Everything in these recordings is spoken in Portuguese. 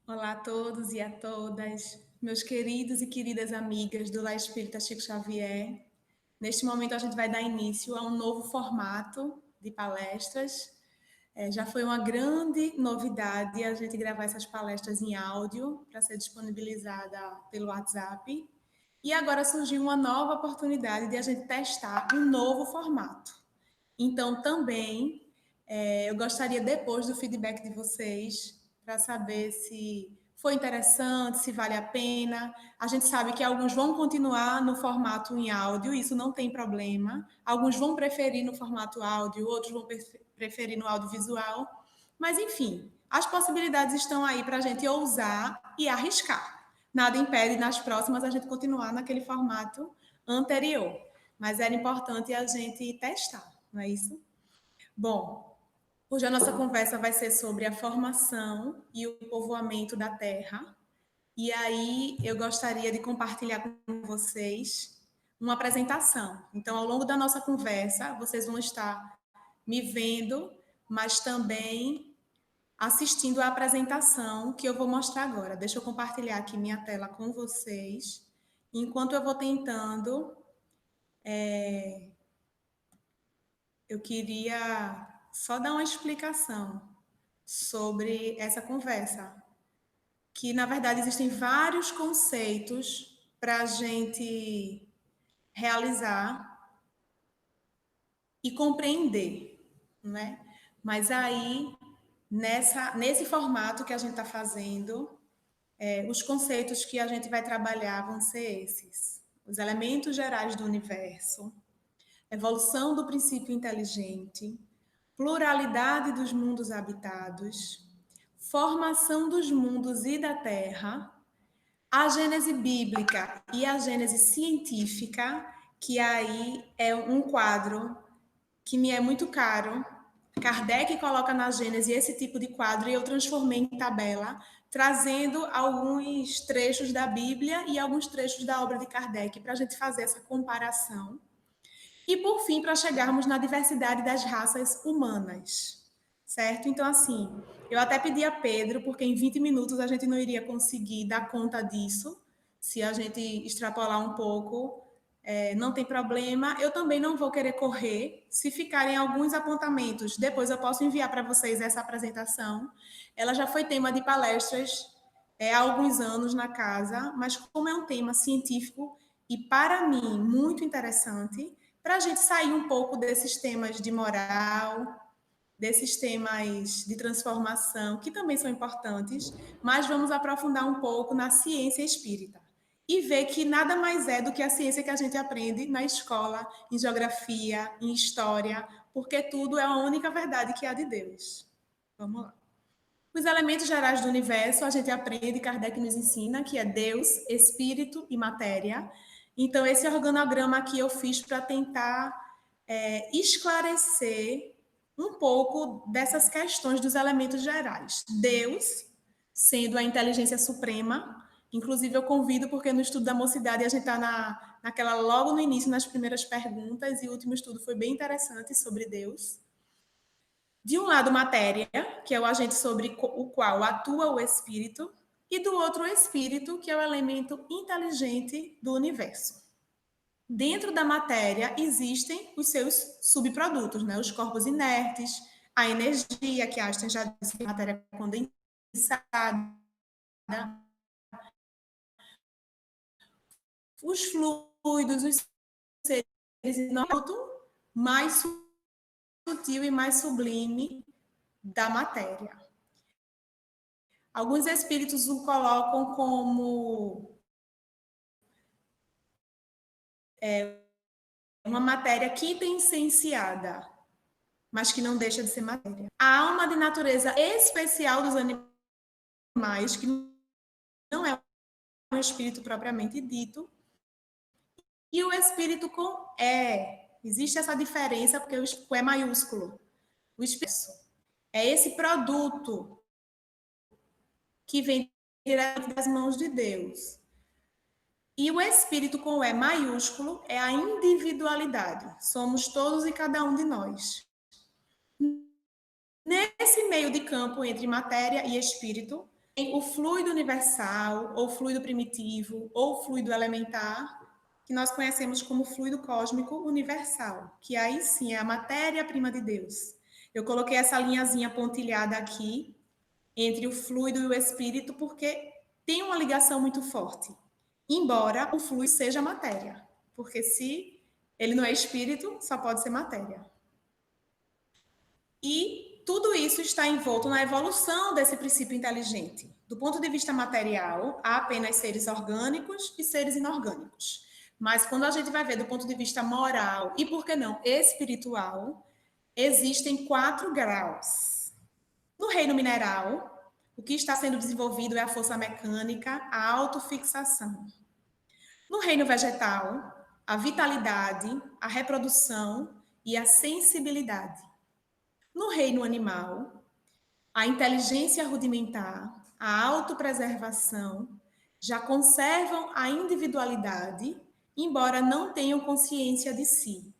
Olá a todos e a todas, meus queridos e queridas amigas do Lar Espírita Chico Xavier. Neste momento, a gente vai dar início a um novo formato de palestras. Já foi uma grande novidade a gente gravar essas palestras em áudio para ser disponibilizada pelo WhatsApp. E agora surgiu uma nova oportunidade de a gente testar um novo formato. Então, também, eu gostaria, depois do feedback de vocês, para saber se foi interessante, se vale a pena. A gente sabe que alguns vão continuar no formato em áudio, isso não tem problema. Alguns vão preferir no formato áudio, outros vão preferir no audiovisual. Mas, enfim, as possibilidades estão aí para a gente ousar e arriscar. Nada impede, nas próximas, a gente continuar naquele formato anterior. Mas era importante a gente testar, não é isso? Bom, hoje a nossa conversa vai ser sobre a formação e o povoamento da Terra. E aí eu gostaria de compartilhar com vocês uma apresentação. Então, ao longo da nossa conversa, vocês vão estar me vendo, mas também assistindo a apresentação que eu vou mostrar agora. Deixa eu compartilhar aqui minha tela com vocês, enquanto eu vou tentando. Eu queria só dar uma explicação sobre essa conversa, que na verdade existem vários conceitos para a gente realizar e compreender, né? Mas aí, nesse formato que a gente está fazendo, os conceitos que a gente vai trabalhar vão ser esses: os elementos gerais do universo, evolução do princípio inteligente, pluralidade dos mundos habitados, formação dos mundos e da Terra, a Gênese bíblica e a Gênese científica, que aí é um quadro que me é muito caro. Kardec coloca na Gênese esse tipo de quadro e eu transformei em tabela, trazendo alguns trechos da Bíblia e alguns trechos da obra de Kardec para a gente fazer essa comparação. E, por fim, para chegarmos na diversidade das raças humanas, certo? Então, assim, eu até pedi a Pedro, porque em 20 minutos a gente não iria conseguir dar conta disso. Se a gente extrapolar um pouco, não tem problema. Eu também não vou querer correr. Se ficarem alguns apontamentos, depois eu posso enviar para vocês essa apresentação. Ela já foi tema de palestras há alguns anos na casa, mas como é um tema científico e, para mim, muito interessante, para a gente sair um pouco desses temas de moral, desses temas de transformação, que também são importantes, mas vamos aprofundar um pouco na ciência espírita e ver que nada mais é do que a ciência que a gente aprende na escola, em geografia, em história, porque tudo é a única verdade que há de Deus. Vamos lá. Os elementos gerais do universo a gente aprende, Kardec nos ensina, que é Deus, Espírito e matéria. Então, esse organograma aqui eu fiz para tentar esclarecer um pouco dessas questões dos elementos gerais. Deus, sendo a inteligência suprema, inclusive eu convido, porque no estudo da mocidade a gente está naquela logo no início, nas primeiras perguntas, e o último estudo foi bem interessante sobre Deus. De um lado, matéria, que é o agente sobre o qual atua o espírito, e do outro, o espírito, que é o elemento inteligente do universo. Dentro da matéria existem os seus subprodutos, né? Os corpos inertes, a energia, que Einstein já disse, matéria condensada, os fluidos, os seres inocutos, mais sutil e mais sublime da matéria. Alguns espíritos o colocam como uma matéria quintessenciada, mas que não deixa de ser matéria. A alma de natureza especial dos animais, que não é um espírito propriamente dito, e o espírito com E. Existe essa diferença porque o E maiúsculo. O espírito é esse produto que vem direto das mãos de Deus. E o espírito com o E maiúsculo é a individualidade. Somos todos e cada um de nós. Nesse meio de campo entre matéria e espírito, o fluido universal, ou fluido primitivo, ou fluido elementar, que nós conhecemos como fluido cósmico universal, que aí sim é a matéria-prima de Deus. Eu coloquei essa linhazinha pontilhada aqui, entre o fluido e o espírito, porque tem uma ligação muito forte. Embora o fluido seja matéria, porque se ele não é espírito, só pode ser matéria. E tudo isso está envolto na evolução desse princípio inteligente. Do ponto de vista material, há apenas seres orgânicos e seres inorgânicos. Mas quando a gente vai ver do ponto de vista moral e, por que não, espiritual, existem 4 graus. No reino mineral, o que está sendo desenvolvido é a força mecânica, a autofixação. No reino vegetal, a vitalidade, a reprodução e a sensibilidade. No reino animal, a inteligência rudimentar, a autopreservação já conservam a individualidade, embora não tenham consciência de si.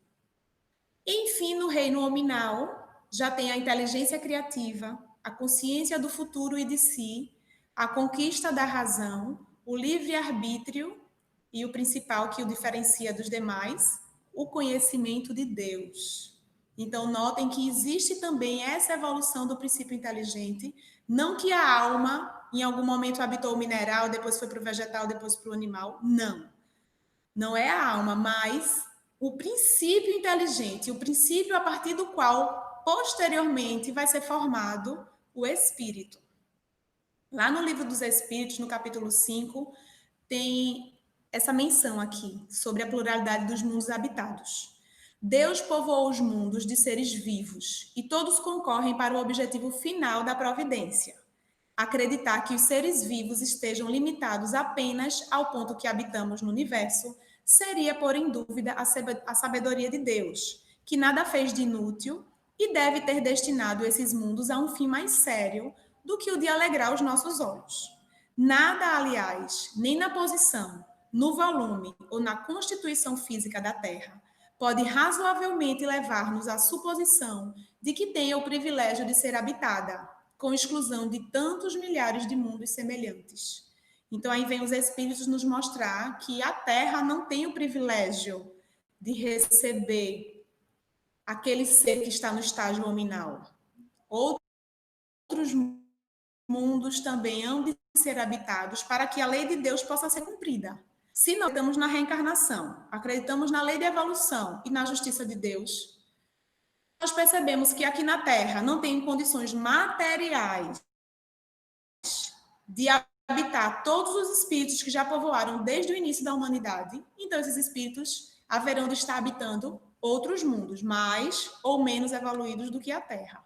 Enfim, no reino hominal, já tem a inteligência criativa, a consciência do futuro e de si, a conquista da razão, o livre-arbítrio e o principal que o diferencia dos demais, o conhecimento de Deus. Então, notem que existe também essa evolução do princípio inteligente, não que a alma, em algum momento, habitou o mineral, depois foi para o vegetal, depois para o animal. Não. Não é a alma, mas o princípio inteligente, o princípio a partir do qual, posteriormente, vai ser formado o espírito. Lá no livro dos Espíritos, no capítulo 5, tem essa menção aqui sobre a pluralidade dos mundos habitados. Deus povoou os mundos de seres vivos e todos concorrem para o objetivo final da providência. Acreditar que os seres vivos estejam limitados apenas ao ponto que habitamos no universo seria pôr em dúvida a sabedoria de Deus, que nada fez de inútil e deve ter destinado esses mundos a um fim mais sério do que o de alegrar os nossos olhos. Nada, aliás, nem na posição, no volume ou na constituição física da Terra, pode razoavelmente levar-nos à suposição de que tenha o privilégio de ser habitada, com exclusão de tantos milhares de mundos semelhantes. Então, aí vem os espíritos nos mostrar que a Terra não tem o privilégio de receber aquele ser que está no estágio hominal. Outros mundos também hão de ser habitados para que a lei de Deus possa ser cumprida. Se nós acreditamos na reencarnação, acreditamos na lei de evolução e na justiça de Deus, nós percebemos que aqui na Terra não tem condições materiais de habitar todos os espíritos que já povoaram desde o início da humanidade. Então, esses espíritos haverão de estar habitando outros mundos, mais ou menos evoluídos do que a Terra.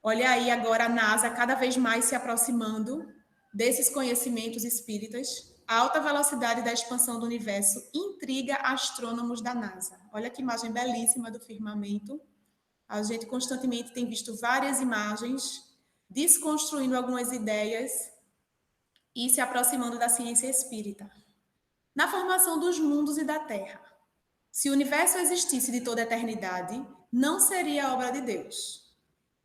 Olha aí agora a NASA cada vez mais se aproximando desses conhecimentos espíritas. A alta velocidade da expansão do universo intriga astrônomos da NASA. Olha que imagem belíssima do firmamento. A gente constantemente tem visto várias imagens, desconstruindo algumas ideias e se aproximando da ciência espírita. Na formação dos mundos e da Terra. Se o universo existisse de toda a eternidade, não seria obra de Deus.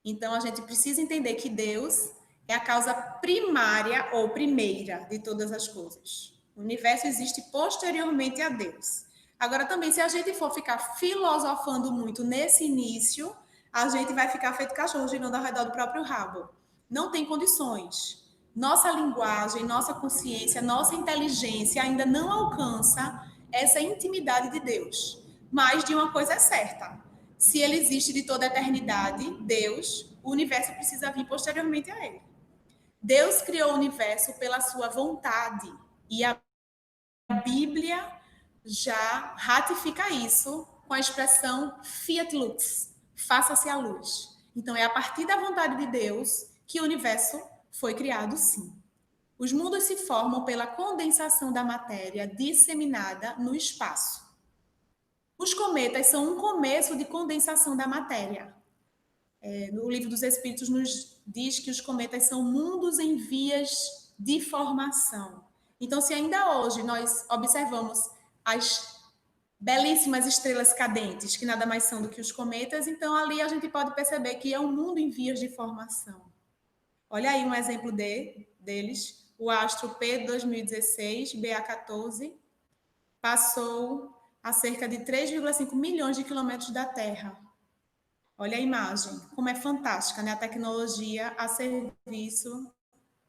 Então, a gente precisa entender que Deus é a causa primária ou primeira de todas as coisas. O universo existe posteriormente a Deus. Agora, também, se a gente for ficar filosofando muito nesse início, a gente vai ficar feito cachorro girando ao redor do próprio rabo. Não tem condições. Nossa linguagem, nossa consciência, nossa inteligência ainda não alcança essa intimidade de Deus. Mas de uma coisa é certa: se ele existe de toda a eternidade, Deus, o universo precisa vir posteriormente a ele. Deus criou o universo pela sua vontade e a Bíblia já ratifica isso com a expressão fiat lux, faça-se a luz. Então é a partir da vontade de Deus que o universo foi criado, sim. Os mundos se formam pela condensação da matéria disseminada no espaço. Os cometas são um começo de condensação da matéria. No Livro dos Espíritos nos diz que os cometas são mundos em vias de formação. Então, se ainda hoje nós observamos as belíssimas estrelas cadentes, que nada mais são do que os cometas, então ali a gente pode perceber que é um mundo em vias de formação. Olha aí um exemplo deles. O astro P 2016, BA14, passou a cerca de 3,5 milhões de quilômetros da Terra. Olha a imagem, como é fantástica, né? A tecnologia a serviço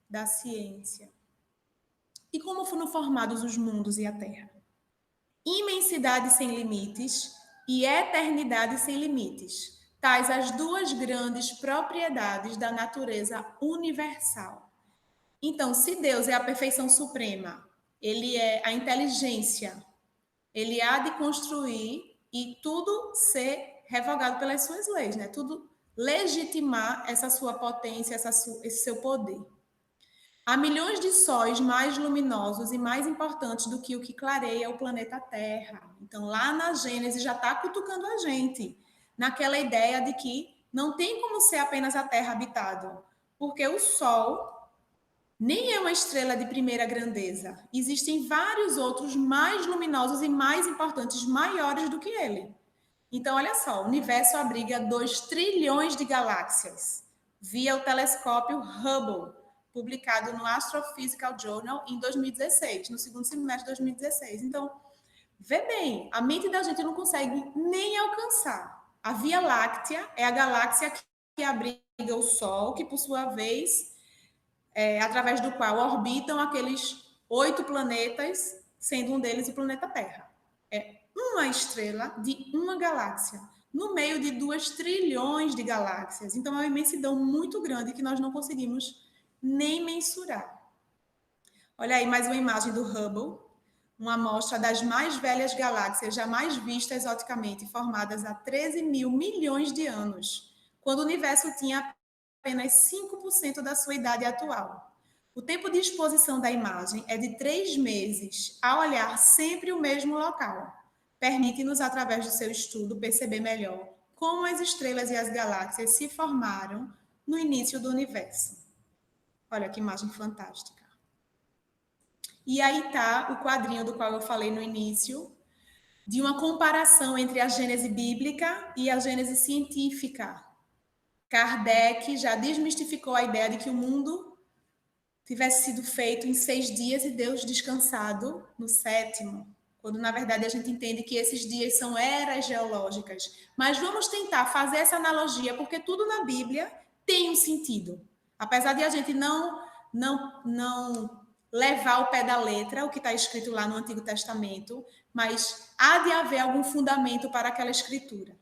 da ciência. E como foram formados os mundos e a Terra? Imensidade sem limites e eternidade sem limites, tais as duas grandes propriedades da natureza universal. Então, se Deus é a perfeição suprema, ele é a inteligência, ele há de construir e tudo ser revogado pelas suas leis, né? Tudo legitimar essa sua potência, esse seu poder. Há milhões de sóis mais luminosos e mais importantes do que o que clareia o planeta Terra. Então, lá na Gênesis já está cutucando a gente, naquela ideia de que não tem como ser apenas a Terra habitada, porque o Sol nem é uma estrela de primeira grandeza. Existem vários outros mais luminosos e mais importantes, maiores do que ele. Então, olha só, o universo abriga 2 trilhões de galáxias, via o telescópio Hubble, publicado no Astrophysical Journal em 2016, no segundo semestre de 2016. Então, vê bem, a mente da gente não consegue nem alcançar. A Via Láctea é a galáxia que abriga o Sol, que por sua vez através do qual orbitam aqueles 8 planetas, sendo um deles o planeta Terra. É uma estrela de uma galáxia, no meio de 2 trilhões de galáxias. Então, é uma imensidão muito grande que nós não conseguimos nem mensurar. Olha aí mais uma imagem do Hubble, uma amostra das mais velhas galáxias jamais vistas exoticamente, formadas há 13 mil milhões de anos, quando o universo tinha apenas 5% da sua idade atual. O tempo de exposição da imagem é de 3 meses, a olhar sempre o mesmo local. Permite-nos, através do seu estudo, perceber melhor como as estrelas e as galáxias se formaram no início do universo. Olha que imagem fantástica. E aí está o quadrinho do qual eu falei no início, de uma comparação entre a Gênese bíblica e a Gênese científica. Kardec já desmistificou a ideia de que o mundo tivesse sido feito em 6 dias e Deus descansado no 7º, quando na verdade a gente entende que esses dias são eras geológicas. Mas vamos tentar fazer essa analogia, porque tudo na Bíblia tem um sentido. Apesar de a gente não levar ao pé da letra o que está escrito lá no Antigo Testamento, mas há de haver algum fundamento para aquela escritura.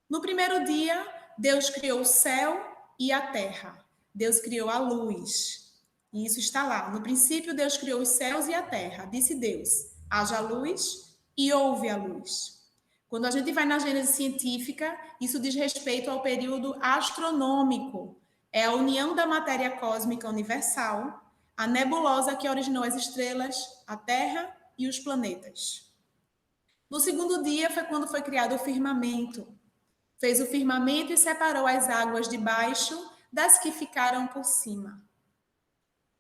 No primeiro dia, Deus criou o céu e a terra. Deus criou a luz. E isso está lá. No princípio, Deus criou os céus e a terra. Disse Deus, haja luz e houve a luz. Quando a gente vai na Gênese científica, isso diz respeito ao período astronômico. É a união da matéria cósmica universal, a nebulosa que originou as estrelas, a Terra e os planetas. No segundo dia foi quando foi criado o firmamento. Fez o firmamento e separou as águas de baixo das que ficaram por cima.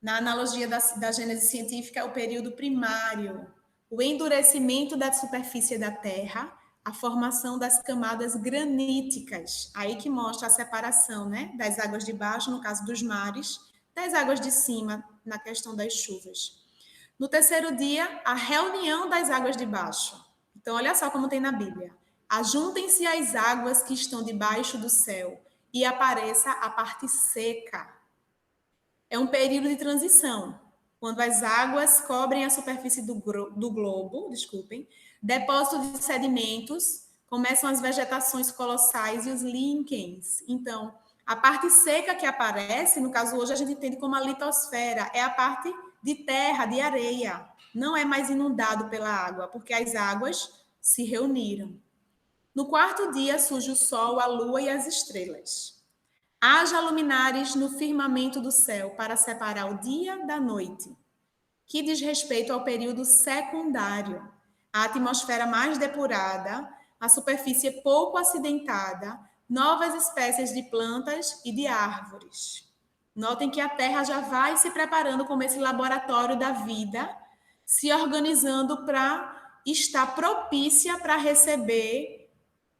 Na analogia da Gênese científica, é o período primário, o endurecimento da superfície da Terra, a formação das camadas graníticas, aí que mostra a separação, né, das águas de baixo, no caso dos mares, das águas de cima, na questão das chuvas. No terceiro dia, a reunião das águas de baixo. Então, olha só como tem na Bíblia. Ajuntem-se as águas que estão debaixo do céu e apareça a parte seca. É um período de transição, quando as águas cobrem a superfície do globo, depósito de sedimentos, começam as vegetações colossais e os líquens. Então, a parte seca que aparece, no caso hoje a gente entende como a litosfera, é a parte de terra, de areia. Não é mais inundado pela água, porque as águas se reuniram. No quarto dia surge o sol, a lua e as estrelas. Haja luminares no firmamento do céu para separar o dia da noite, que diz respeito ao período secundário, a atmosfera mais depurada, a superfície pouco acidentada, novas espécies de plantas e de árvores. Notem que a Terra já vai se preparando como esse laboratório da vida, se organizando para estar propícia para receber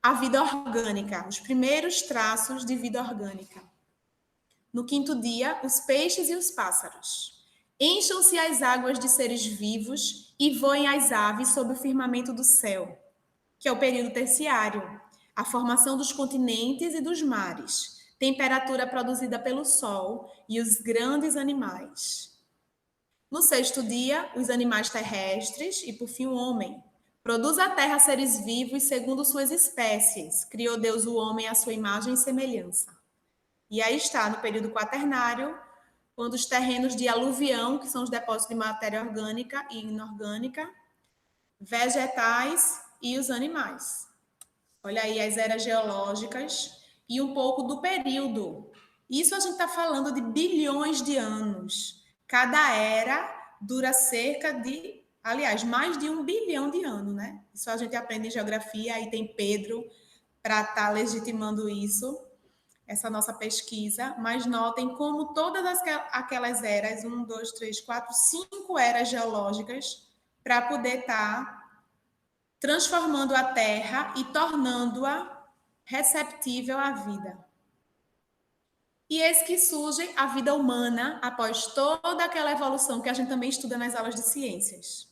a vida orgânica, os primeiros traços de vida orgânica. No quinto dia, os peixes e os pássaros. Encham-se as águas de seres vivos e voem as aves sob o firmamento do céu, que é o período terciário, a formação dos continentes e dos mares, temperatura produzida pelo sol e os grandes animais. No sexto dia, os animais terrestres e, por fim, o homem. Produz a terra seres vivos segundo suas espécies. Criou Deus o homem à sua imagem e semelhança. E aí está, no período quaternário, quando os terrenos de aluvião, que são os depósitos de matéria orgânica e inorgânica, vegetais e os animais. Olha aí as eras geológicas e um pouco do período. Isso a gente está falando de bilhões de anos. Cada era dura cerca de, aliás, mais de 1 bilhão de anos, né? Isso a gente aprende em geografia, aí tem Pedro para estar legitimando isso, essa nossa pesquisa. Mas notem como todas aquelas eras, 1, 2, 3, 4, 5 eras geológicas, para poder estar transformando a Terra e tornando-a receptível à vida. E eis que surge a vida humana após toda aquela evolução que a gente também estuda nas aulas de ciências.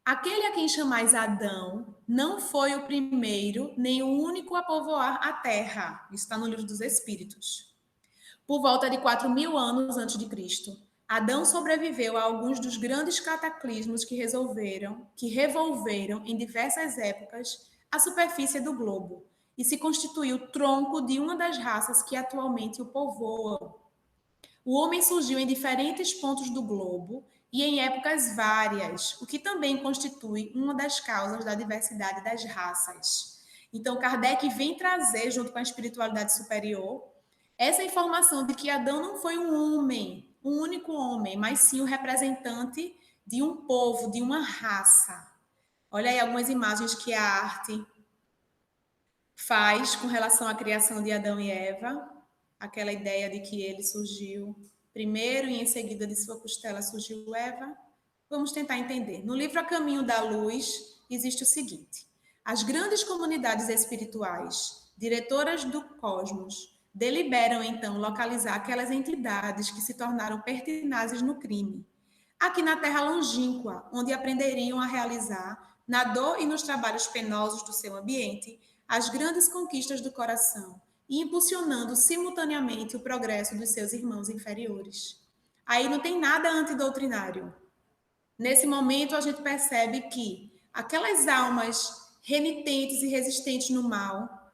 Aquele a quem chamais Adão não foi o primeiro nem o único a povoar a Terra. Isso está no livro dos Espíritos. Por volta de 4.000 anos antes de Cristo, Adão sobreviveu a alguns dos grandes cataclismos que revolveram em diversas épocas a superfície do globo e se constituiu tronco de uma das raças que atualmente o povoam. O homem surgiu em diferentes pontos do globo e em épocas várias, o que também constitui uma das causas da diversidade das raças. Então, Kardec vem trazer, junto com a espiritualidade superior, essa informação de que Adão não foi um homem, um único homem, mas sim o representante de um povo, de uma raça. Olha aí algumas imagens que a arte faz com relação à criação de Adão e Eva, aquela ideia de que ele surgiu primeiro e em seguida de sua costela surgiu Eva. Vamos tentar entender. No livro A Caminho da Luz existe o seguinte: as grandes comunidades espirituais, diretoras do cosmos, deliberam então localizar aquelas entidades que se tornaram pertinazes no crime, aqui na terra longínqua, onde aprenderiam a realizar, na dor e nos trabalhos penosos do seu ambiente, as grandes conquistas do coração e impulsionando simultaneamente o progresso dos seus irmãos inferiores. Aí não tem nada antidoutrinário. Nesse momento, a gente percebe que aquelas almas renitentes e resistentes no mal,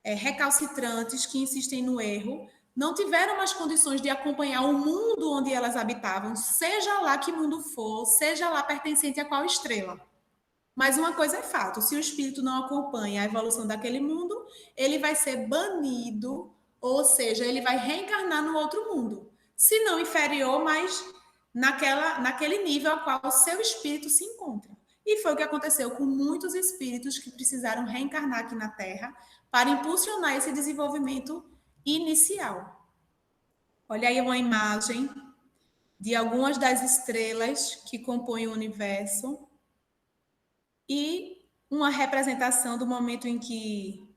recalcitrantes, que insistem no erro, não tiveram mais condições de acompanhar o mundo onde elas habitavam, seja lá que mundo for, seja lá pertencente a qual estrela. Mas uma coisa é fato, se o espírito não acompanha a evolução daquele mundo, ele vai ser banido, ou seja, ele vai reencarnar no outro mundo. Se não inferior, mas naquele nível ao qual o seu espírito se encontra. E foi o que aconteceu com muitos espíritos que precisaram reencarnar aqui na Terra para impulsionar esse desenvolvimento inicial. Olha aí uma imagem de algumas das estrelas que compõem o universo e uma representação do momento em que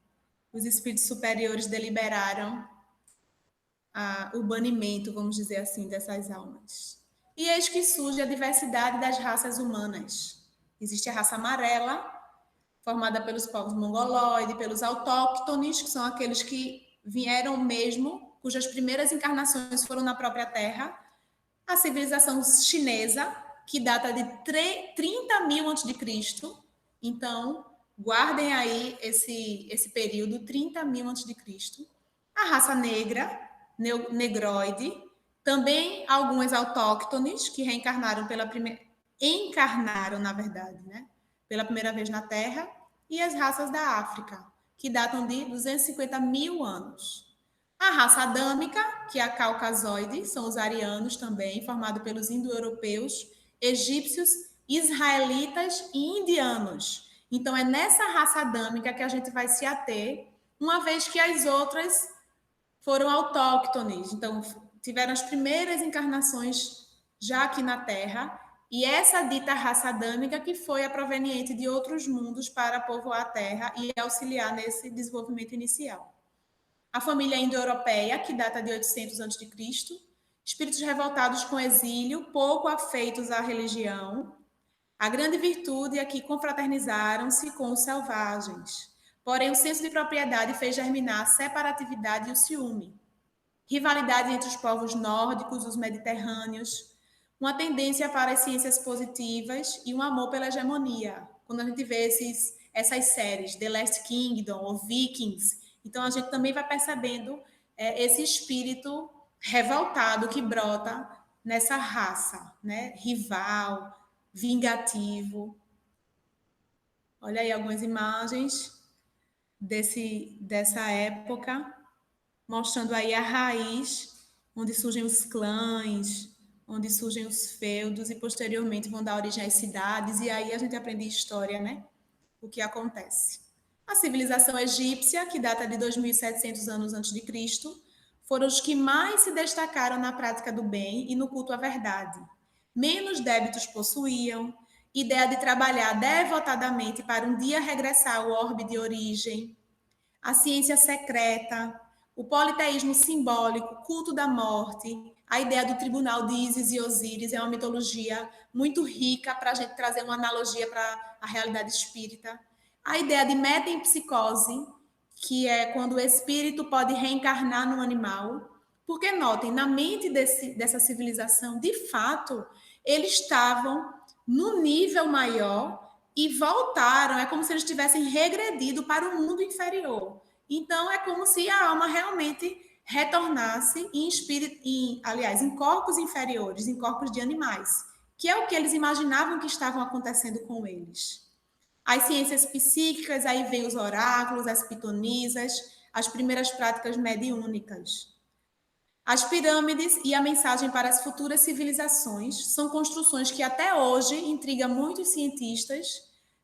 os espíritos superiores deliberaram o banimento, vamos dizer assim, dessas almas. E eis que surge a diversidade das raças humanas. Existe a raça amarela, formada pelos povos mongoloides, pelos autóctones, que são aqueles que vieram mesmo, cujas primeiras encarnações foram na própria Terra, a civilização chinesa, que data de 30.000 a.C., então, guardem aí esse período, 30.000 a.C. A raça negra, negroide, também algumas autóctones que reencarnaram encarnaram, na verdade, né? Pela primeira vez na Terra, e as raças da África, que datam de 250.000 anos. A raça adâmica, que é a caucasoide, são os arianos também, formado pelos indo-europeus, egípcios, israelitas e indianos. Então, é nessa raça adâmica que a gente vai se ater, uma vez que as outras foram autóctones. Então, tiveram as primeiras encarnações já aqui na Terra, e essa dita raça adâmica que foi a proveniente de outros mundos para povoar a Terra e auxiliar nesse desenvolvimento inicial. A família indo-europeia, que data de 800 a.C., espíritos revoltados com exílio, pouco afeitos à religião. A grande virtude é que confraternizaram-se com os selvagens. Porém, o senso de propriedade fez germinar a separatividade e o ciúme. Rivalidade entre os povos nórdicos, os mediterrâneos, uma tendência para as ciências positivas e um amor pela hegemonia. Quando a gente vê essas séries, The Last Kingdom ou Vikings, então a gente também vai percebendo esse espírito revoltado que brota nessa raça, né? Rival, vingativo. Olha aí algumas imagens dessa época, mostrando aí a raiz, onde surgem os clãs, onde surgem os feudos e posteriormente vão dar origem às cidades, e aí a gente aprende história, né? O que acontece. A civilização egípcia, que data de 2.700 anos antes de Cristo, foram os que mais se destacaram na prática do bem e no culto à verdade. Menos débitos possuíam, ideia de trabalhar devotadamente para um dia regressar ao orbe de origem, a ciência secreta, o politeísmo simbólico, culto da morte, a ideia do tribunal de Ísis e Osíris é uma mitologia muito rica para a gente trazer uma analogia para a realidade espírita. A ideia de metempsicose, que é quando o espírito pode reencarnar no animal. Porque, notem, na mente dessa civilização, de fato, eles estavam no nível maior e voltaram, é como se eles tivessem regredido para o mundo inferior. Então, é como se a alma realmente retornasse em espírito, aliás, em corpos inferiores, em corpos de animais, que é o que eles imaginavam que estavam acontecendo com eles. As ciências psíquicas, aí vem os oráculos, as pitonisas, as primeiras práticas mediúnicas. As pirâmides e a mensagem para as futuras civilizações são construções que até hoje intrigam muitos cientistas.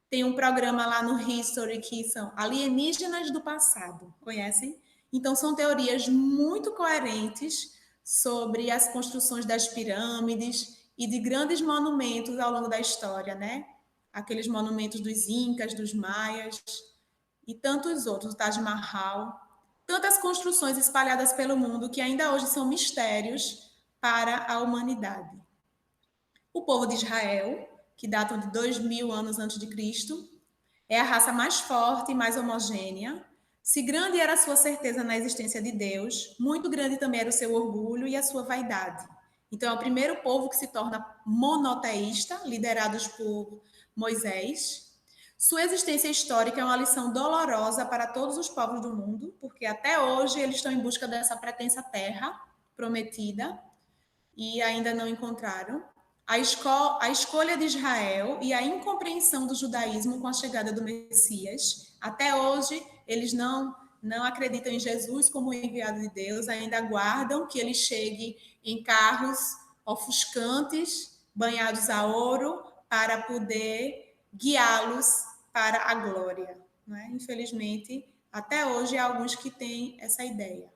Tem um programa lá no History que são alienígenas do passado, conhecem? Então são teorias muito coerentes sobre as construções das pirâmides e de grandes monumentos ao longo da história, né? Aqueles monumentos dos incas, dos maias e tantos outros, o Taj Mahal. Tantas construções espalhadas pelo mundo que ainda hoje são mistérios para a humanidade. O povo de Israel, que datam de 2.000 anos antes de Cristo, é a raça mais forte e mais homogênea. Se grande era a sua certeza na existência de Deus, muito grande também era o seu orgulho e a sua vaidade. Então, é o primeiro povo que se torna monoteísta, liderados por Moisés. Sua existência histórica é uma lição dolorosa para todos os povos do mundo, porque até hoje eles estão em busca dessa pretensa terra prometida e ainda não encontraram. A escolha de Israel e a incompreensão do judaísmo com a chegada do Messias. Até hoje, eles não acreditam em Jesus como enviado de Deus, ainda aguardam que ele chegue em carros ofuscantes, banhados a ouro, para poder guiá-los para a glória. Não é? Infelizmente, até hoje há alguns que têm essa ideia.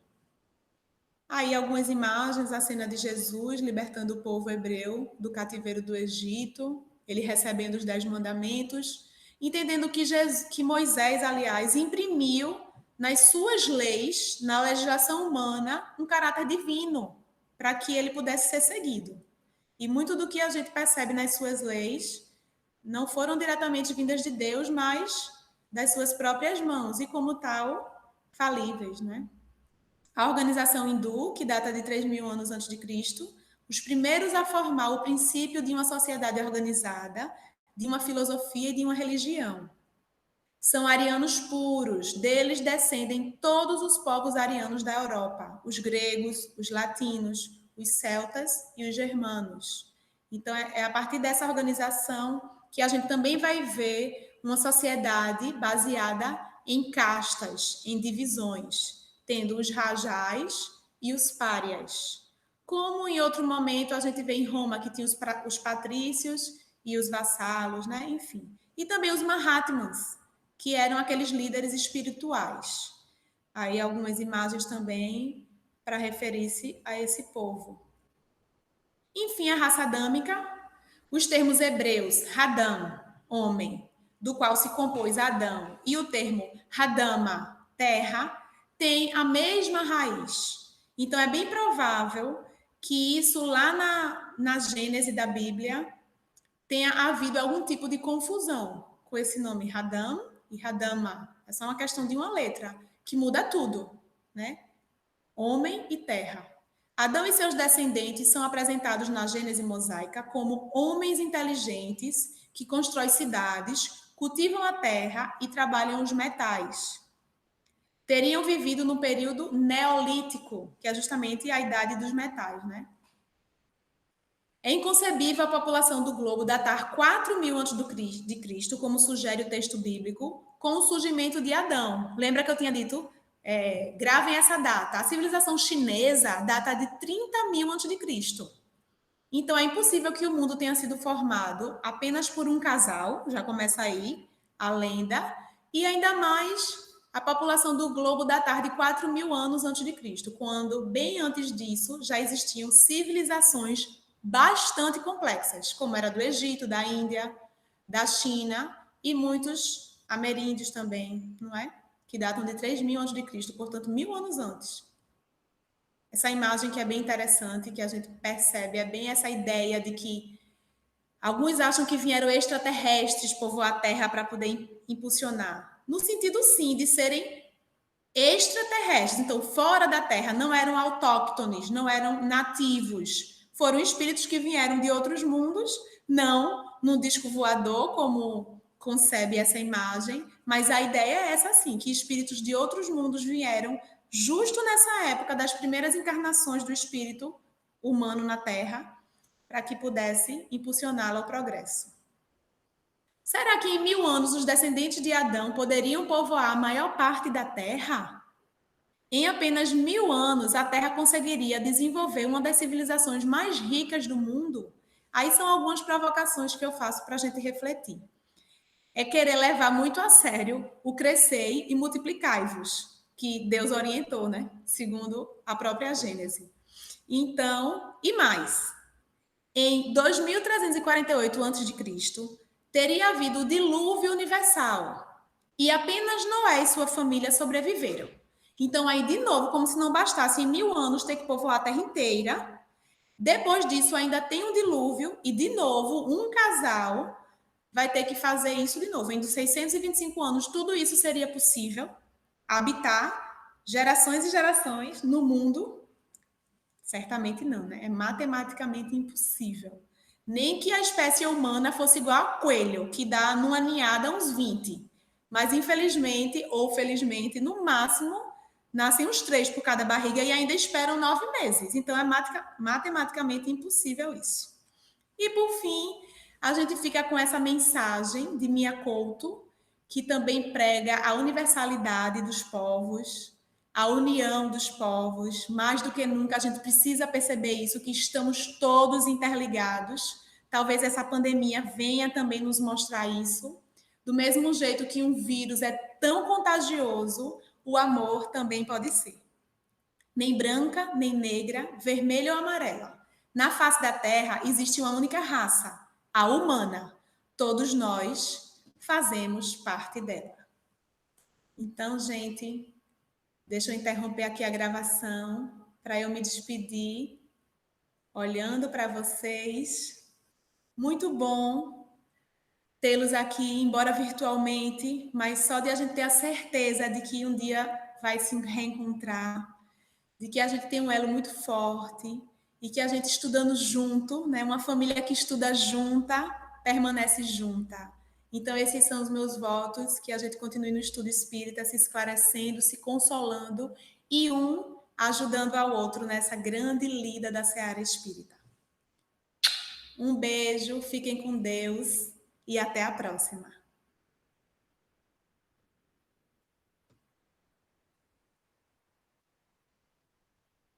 Aí algumas imagens, a cena de Jesus libertando o povo hebreu do cativeiro do Egito, ele recebendo os 10 mandamentos, entendendo que Moisés, aliás, imprimiu nas suas leis, na legislação humana, um caráter divino, para que ele pudesse ser seguido. E muito do que a gente percebe nas suas leis não foram diretamente vindas de Deus, mas das suas próprias mãos, e como tal, falíveis, né? A organização hindu, que data de 3.000 anos antes de Cristo, os primeiros a formar o princípio de uma sociedade organizada, de uma filosofia e de uma religião. São arianos puros, deles descendem todos os povos arianos da Europa, os gregos, os latinos, os celtas e os germanos. Então, é a partir dessa organização que a gente também vai ver uma sociedade baseada em castas, em divisões, tendo os rajais e os párias. Como em outro momento a gente vê em Roma, que tinha os patrícios e os vassalos, né? Enfim. E também os Mahatmas, que eram aqueles líderes espirituais. Aí algumas imagens também para referir-se a esse povo. Enfim, a raça adâmica, os termos hebreus, Hadam, homem, do qual se compôs Adão, e o termo Hadama, terra, tem a mesma raiz. Então, é bem provável que isso lá na Gênese da Bíblia tenha havido algum tipo de confusão com esse nome Radam e Radama. É só uma questão de uma letra, que muda tudo, né? Homem e terra. Adão e seus descendentes são apresentados na Gênese mosaica como homens inteligentes que constroem cidades, cultivam a terra e trabalham os metais. Teriam vivido no período neolítico, que é justamente a idade dos metais, né? É inconcebível a população do globo datar 4.000 a.C., como sugere o texto bíblico, com o surgimento de Adão. Lembra que eu tinha dito? Gravem essa data. A civilização chinesa data de 30.000 a.C. Então, é impossível que o mundo tenha sido formado apenas por um casal, já começa aí a lenda, e ainda mais a população do globo datar de 4.000 anos antes de Cristo, quando, bem antes disso, já existiam civilizações bastante complexas, como era do Egito, da Índia, da China e muitos ameríndios também, não é? Que datam de 3.000 a.C., portanto, 1.000 anos antes. Essa imagem que é bem interessante, que a gente percebe, é bem essa ideia de que alguns acham que vieram extraterrestres povoar a Terra para poder impulsionar. No sentido, sim, de serem extraterrestres, então fora da Terra, não eram autóctones, não eram nativos. Foram espíritos que vieram de outros mundos, não num disco voador, como concebe essa imagem, mas a ideia é essa sim, que espíritos de outros mundos vieram justo nessa época das primeiras encarnações do espírito humano na Terra, para que pudesse impulsioná-lo ao progresso. Será que em 1.000 anos os descendentes de Adão poderiam povoar a maior parte da Terra? Em apenas 1.000 anos, a Terra conseguiria desenvolver uma das civilizações mais ricas do mundo? Aí são algumas provocações que eu faço para a gente refletir. É querer levar muito a sério o crescei e multiplicai-vos, que Deus orientou, né? Segundo a própria Gênese. Então, e mais, em 2348 a.C., teria havido o dilúvio universal e apenas Noé e sua família sobreviveram. Então, aí, de novo, como se não bastasse em 1.000 anos ter que povoar a Terra inteira, depois disso ainda tem um dilúvio e, de novo, um casal vai ter que fazer isso de novo. Em 625 anos, tudo isso seria possível, habitar gerações e gerações no mundo. Certamente não, né? É matematicamente impossível. Nem que a espécie humana fosse igual a coelho, que dá numa ninhada uns 20. Mas, infelizmente, ou felizmente, no máximo, nascem uns 3 por cada barriga e ainda esperam 9 meses. Então, é matematicamente impossível isso. E, por fim, a gente fica com essa mensagem de Mia Couto, que também prega a universalidade dos povos, a união dos povos. Mais do que nunca, a gente precisa perceber isso, que estamos todos interligados. Talvez essa pandemia venha também nos mostrar isso. Do mesmo jeito que um vírus é tão contagioso, o amor também pode ser. Nem branca, nem negra, vermelha ou amarela. Na face da Terra existe uma única raça, a humana. Todos nós fazemos parte dela. Então, gente, deixa eu interromper aqui a gravação para eu me despedir, olhando para vocês. Muito bom tê-los aqui, embora virtualmente, mas só de a gente ter a certeza de que um dia vai se reencontrar, de que a gente tem um elo muito forte e que a gente estudando junto, né, uma família que estuda junta, permanece junta. Então, esses são os meus votos, que a gente continue no estudo espírita, se esclarecendo, se consolando e um ajudando ao outro nessa grande lida da seara espírita. Um beijo, fiquem com Deus e até a próxima.